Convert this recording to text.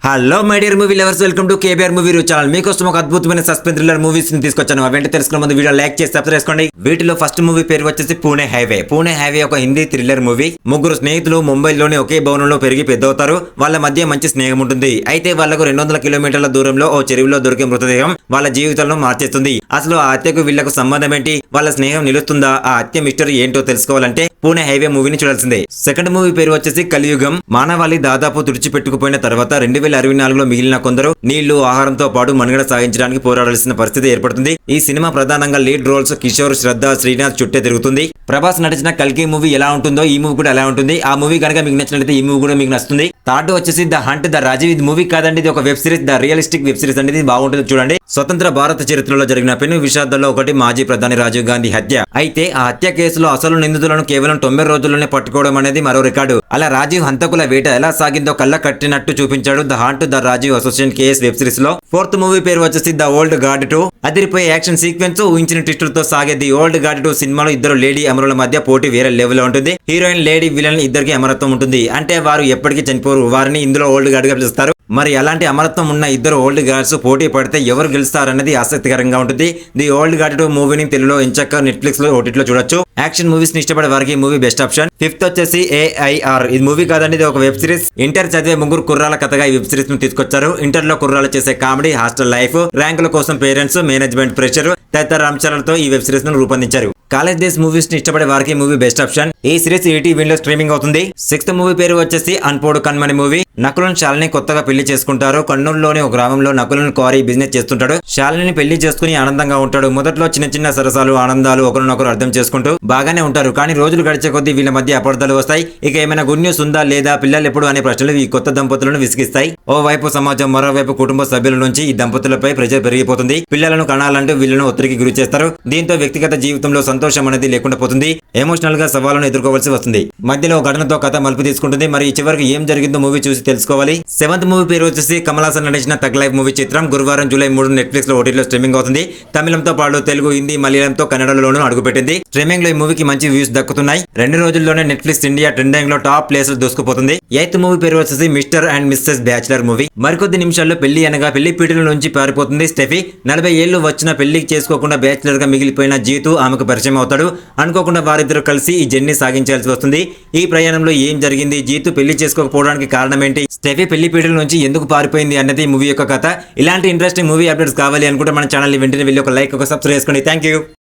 Hello my dear movie lovers, welcome to KBR movie review channel. మీకోసం ఒక అద్భుతమైన suspense thriller movies ని తీసుకొచ్చాను. అవేంటి తెలుసుకునే ముందు వీడియో లైక్ చేసి సబ్స్క్రైబ్ చేసుకోండి. వీటిలో ఫస్ట్ మూవీ పేరు వచ్చేసి పూణే హైవే. పూణే హైవే ఒక హిందీ థ్రిల్లర్ మూవీ. ముగ్గురు స్నేహితులు ముంబైలోని ఒకే భవనంలో పెరిగి పెద్దవుతారు. వాళ్ళ మధ్య మంచి స్నేహం ఉంటుంది. అయితే వాళ్లకు 200 కిలోమీటర్ల దూరంలో ఓ చెరువులో దొరికే మృతదేహం వాళ్ళ జీవితాలను మార్చేస్తుంది. అసలు ఆ హత్యకు వీళ్లకు సంబంధం ఏంటి, వాళ్ళ స్నేహం నిలుస్తుందా, ఆ హత్య మిస్టరీ ఏంటో తెలుసుకోవాలంటే పూణే హైవే మూవీని చూడాల్సిందే. సెకండ్ మూవీ పేరు వచ్చేసి కలియుగం. మానవాళి దాదాపు తుడిచిపెట్టుకుపోయిన తర్వాత 2064లో మిగిలిన కొందరు నీళ్లు, ఆహారంతో పాటు మనుగడ సాగించడానికి పోరాడాల్సిన పరిస్థితి ఏర్పడుతుంది. ఈ సినిమా ప్రధానంగా లీడ్ రోల్స్ కిషోర్, శ్రద్ధ, శ్రీనాథ్ చుట్టే తిరుగుతుంది. ప్రభాస్ నటించిన కల్కి మూవీ ఎలా ఉంటుందో ఈ మూవీ కూడా ఎలా ఉంటుంది. ఆ మూవీ కనుక మీకు నచ్చినట్లయితే ఈ మూవీ కూడా మీకు నచ్చుతుంది. థర్డ్ వచ్చేసి ద హంట్ ద రాజీవ్. ఇది మూవీ కాదండి, ఇది ఒక web series, the realistic web series అనేది బాగుంటుంది చూడండి. స్వతంత్ర భారత చరిత్రలో జరిగిన పెను విషాదాల్లో ఒకటి మాజీ ప్రధాని రాజీవ్ గాంధీ హత్య. అయితే ఆ హత్య కేసులో అసలు నిందితులను కేవలం 90 రోజుల్లోనే పట్టుకోవడం అనేది మరో రికార్డు. అలా రాజీవ్ హంతకుల వేట ఎలా సాగిందో కళ్ళ కట్టినట్టు చూపించాడు the hunt the Rajiv assassination case web series లో. ఫోర్త్ మూవీ పేరు వచ్చేసి ద ఓల్డ్ గార్డ్ 2. అదిరిపోయే యాక్షన్ సీక్వెన్స్, ఊహించిన ట్విస్టులతో సాగే ది ఓల్డ్ గార్డ్ 2 సినిమాలో ఇద్దరు లేడీ అమరుల మధ్య పోటీ వేరే లెవెల్ లో ఉంటుంది. హీరోయిన్, లేడీ విలన్ ఇద్దరికి అమరత్వం ఉంటుంది. అంటే వారు ఎప్పటికీ చనిపోరు. వారిని ఇందులో ఓల్డ్ గార్డ్ గా పిలుస్తారు. మరి అలాంటి అమరత్వం ఉన్న ఇద్దరు ఓల్డ్ గార్డ్స్ పోటీ పడితే ఎవరు గెలుస్తారన్నది ఆసక్తికరంగా ఉంటుంది. ది ఓల్డ్ గార్డ్ 2 మూవీని తెలుగులో ఎంచక్క నెట్ఫ్లిక్స్ లో ఓటీటీలో చూడొచ్చు. యాక్షన్ మూవీస్ ని ఇష్టపడే వారికి మూవీ బెస్ట్ ఆప్షన్. ఫిఫ్త్ వచ్చేసి ఏఐఆర్. ఇది మూవీ కాదండి, ఇది ఒక వెబ్ సిరీస్. ఇంటర్ చదివే ముగ్గురు కుర్రాల కథగా ఈ వెబ్ సిరీస్ ను తీసుకొచ్చారు. ఇంటర్ లో కుర్రాలు చేసే కామెడీ, హాస్టల్ లైఫ్, ర్యాంకుల కోసం పేరెంట్స్, మేనేజ్మెంట్ ప్రెషర్ తదితర అంశాలతో ఈ వెబ్ సిరీస్ ను రూపొందించారు. కాలేజ్ డేస్ మూవీస్ ని ఇష్టపడే వారికి మూవీ బెస్ట్ ఆప్షన్. ఈ సిరీస్ ఈటీవీ లో స్ట్రీమింగ్ అవుతుంది. సిక్స్త్ మూవీ పేరు వచ్చేసి అన్పోడు కన్మణి మూవీ. నకులన్ శాలిని కొత్తగా పెళ్లి చేసుకుంటారు. కర్నూలులోని ఒక గ్రామంలో నకులన్ క్వారీ బిజినెస్ చేస్తుంటాడు. శాలిని పెళ్లి చేసుకుని ఆనందంగా ఉంటాడు. మొదట్లో చిన్న చిన్న సరసాలు, ఆనందాలు, ఒకరినొకరు అర్థం చేసుకుంటూ బాగానే ఉంటారు. కానీ రోజులు గడిచే కొద్దీ వీళ్ళ మధ్య అపార్థాలు వస్తాయి. ఇక ఏమైనా గుడ్ న్యూస్ ఉందా లేదా, పిల్లలు ఎప్పుడు అనే ప్రశ్నలు ఈ కొత్త దంపతులను విసిగిస్తాయి. ఓ వైపు సమాజం, మరోవైపు కుటుంబ సభ్యుల నుంచి ఈ దంపతులపై ప్రెజర్ పెరిగిపోతుంది. పిల్లలను కనాలంటూ వీళ్ళను ఒత్తిడికి గురి చేస్తారు. దీంతో వ్యక్తిగత జీవితంలో సంతోషం అనేది లేకుండా పోతుంది. ఎమోషనల్ గా సవాళ్ళను ఎదుర్కోవాల్సి వస్తుంది. మధ్యలో ఘటనతో కథ మలుపు తీసుకుంటుంది. మరి చివరికి ఏం జరిగిందో మూవీ చూసి తెలుసుకోవాలి. సెవెంత్ మూవీ పేరు వచ్చేసి కమల్ హాసన్ నటించిన తగ్ లైఫ్ మూవీ చిత్రం. గురువారం జూలై 3 నెట్ఫ్లిక్స్ లో ఓటీటీలో స్ట్రీమింగ్ అవుతుంది. తమిళంతో పాటు తెలుగు, హిందీ, మలయాళంతో కన్నడలోనూ అడుగుపెట్టింది. స్ట్రీమింగ్ లో ఈ మూవీకి మంచి వ్యూస్ దక్కుతున్నాయి. 2 రోజుల్లోనే నెట్ఫ్లిక్స్ ఇండియా ట్రెండింగ్ లో టాప్ ప్లేస్ దూసుకుపోతుంది. ఎయిత్ మూవీ పేరు వచ్చేసి Mr and Mrs bachelor movie. మరికొద్ది నిమిషాల్లో పెళ్లి అనగా పెళ్లి పీటల నుంచి పారిపోతుంది స్టెఫీ. 40 ఏళ్లు వచ్చిన పెళ్లి చేసుకోకుండా బ్యాచిలర్ గా మిగిలిపోయిన జీతు ఆమెకు పరిచయం అవుతాడు. అనుకోకుండా వారిద్దరు కలిసి ఈ జర్నీ సాగించాల్సి వస్తుంది. ఈ ప్రయాణంలో ఏం జరిగింది, జీతు పెళ్లి చేసుకోకపోవడానికి కారణం ఏంటి, స్టెఫీ పెళ్లి పీటల నుంచి ఎందుకు పారిపోయింది అన్నది మూవీ యొక్క కథ. ఇలాంటి ఇంట్రెస్టింగ్ మూవీ అప్డేట్స్ కావాలి అనుకుంటే మన ఛానల్ వెంటనే వెళ్ళి ఒక లైక్, ఒక సబ్స్క్రైబ్ చేసుకోండి. Thank you.